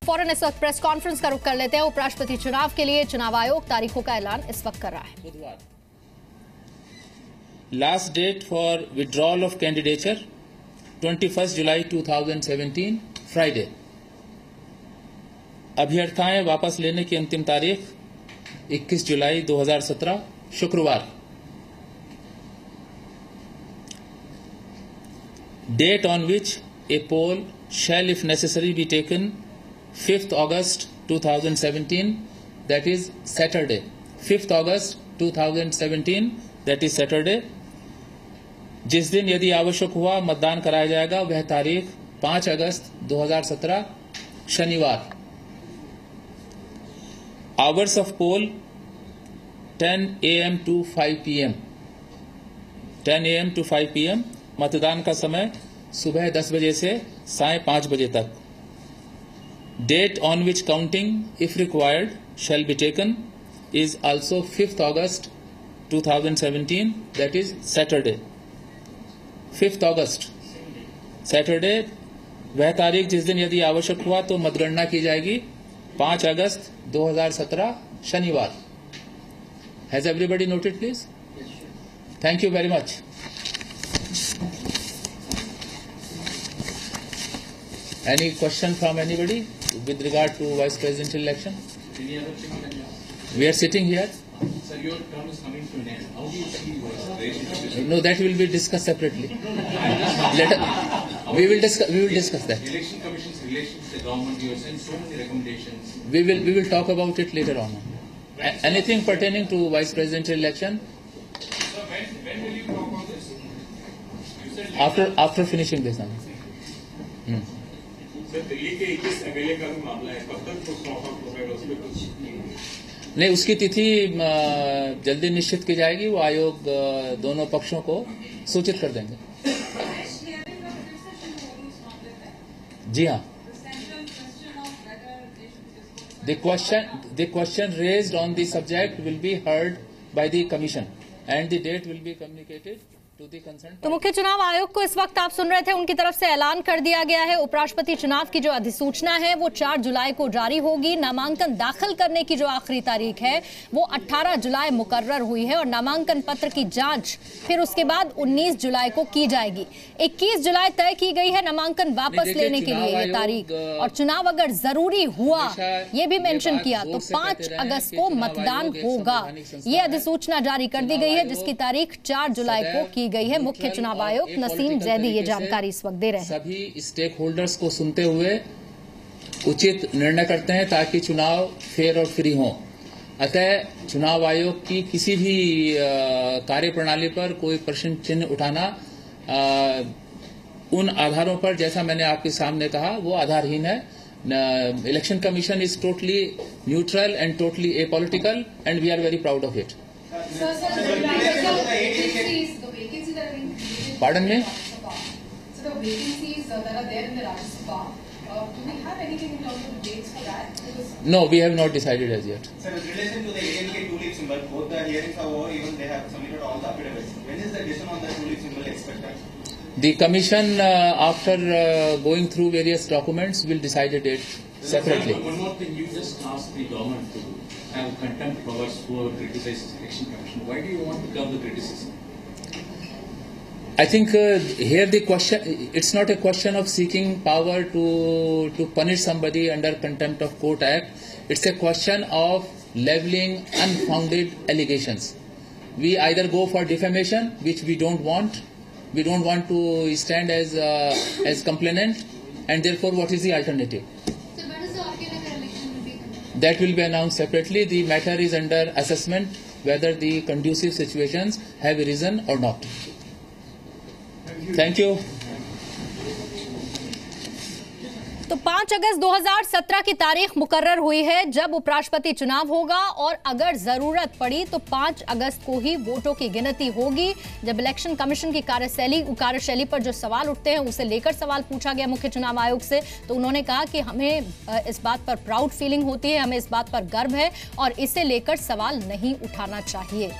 फौरन इस वक्त प्रेस कॉन्फ्रेंस का रुख कर लेते हैं। उपराष्ट्रपति चुनाव के लिए चुनाव आयोग तारीखों का ऐलान इस वक्त कर रहा है। बुधवार last date for withdrawal of candidature 21 जुलाई 2017 फ्राइडे। अभ्यर्थाएं वापस लेने की अंतिम तारीख 21 जुलाई 2017 शुक्रवार। Date on which a poll shall if necessary be taken 5th August 2017, that is Saturday. 5th August 2017, that is Saturday. जिस दिन यदि आवश्यक हुआ मतदान कराया जाएगा वह तारीख 5 अगस्त 2017 शनिवार। Hours of poll 10 AM to 5 PM. 10 AM to 5 PM. मतदान का समय सुबह 10 बजे से साय 5 बजे तक। Date on which counting if required shall be taken is also 5th August 2017, that is Saturday. 5th August Saturday वह तारीख जिस दिन यदि आवश्यक हुआ तो मतगणना की जाएगी 5 अगस्त 2017 शनिवार। Has everybody noted please? Thank you very much. Any question from anybody with regard to vice presidential election? Any other thing? We are sitting here. Sir, your term is coming to an end. How do you see vice presidential? No, that will be discussed separately. We will discuss that. Election Commission's relations with the government. You have sent so many recommendations. We will talk about it later on. Anything pertaining to vice presidential election? Sir, when will you talk about this? You said After finishing this one. Sir, Delhi के 21 MLA का भी मामला है, कब तक उसमें कुछ नहीं, उसकी तिथि जल्दी निश्चित की जाएगी। वो आयोग दोनों पक्षों को सूचित कर देंगे। जी हाँ। The question raised on the subject will be heard by the commission and the date will be communicated to the concerned. तो मुख्य चुनाव आयोग को इस वक्त आप सुन रहे थे, उनकी तरफ से ऐलान कर दिया गया है। उपराष्ट्रपति चुनाव की जो अधिसूचना है वो 4 जुलाई को जारी होगी। नामांकन दाखिल करने की जो आखिरी तारीख है वो 18 जुलाई मुकर्रर हुई है और नामांकन पत्र की जांच फिर उसके बाद 19 जुलाई को की जाएगी। 21 जुलाई तय की गई है नामांकन वापस लेने के लिए ये तारीख, और चुनाव अगर जरूरी हुआ ये भी मेंशन किया तो 5 अगस्त को मतदान होगा। ये अधिसूचना जारी कर दी गई है जिसकी तारीख 4 जुलाई को की गई है। मुख्य चुनाव आयुक्त नसीम जैदी ये जानकारी इस वक्त दे रहे हैं। सभी स्टेक होल्डर्स को सुनते हुए उचित निर्णय करते हैं ताकि चुनाव फेयर और फ्री हो। अतः चुनाव आयोग की किसी भी कार्यप्रणाली पर कोई प्रश्न चिन्ह उठाना उन आधारों पर, जैसा मैंने आपके सामने कहा, वो आधारहीन है। Election commission is totally neutral and totally apolitical and we are very proud of it. Pardon me? So the vacancies that are there in the Rajya Sabha, do we have anything in terms of dates for that? No, we have not decided as yet. Sir, with relation to the ANK tulip symbol, both the hearings are over, even they have submitted all the affidavits. When is the decision on the tulip symbol expected? The commission, after going through various documents, will decide a date separately. One more thing, you just asked the government to have contempt powers who criticizes election commission. Why do you want to curb the criticism? I think here the question, it's not a question of seeking power to punish somebody under contempt of court act. It's a question of leveling unfounded allegations. We either go for defamation, which we don't want. We don't want to stand as complainant, and therefore what is the alternative? So when is the Arkanagar election will be conducted? That will be announced separately. The matter is under assessment whether the conducive situations have arisen or not. Thank you. तो 5 अगस्त 2017 की तारीख मुकर्रर हुई है जब उपराष्ट्रपति चुनाव होगा, और अगर जरूरत पड़ी तो 5 अगस्त को ही वोटों की गिनती होगी। जब इलेक्शन कमीशन की कार्यशैली पर जो सवाल उठते हैं उसे लेकर सवाल पूछा गया मुख्य चुनाव आयोग से, तो उन्होंने कहा कि हमें इस बात पर प्राउड फीलिंग होती है, हमें इस बात पर गर्व है और इसे लेकर सवाल नहीं उठाना चाहिए।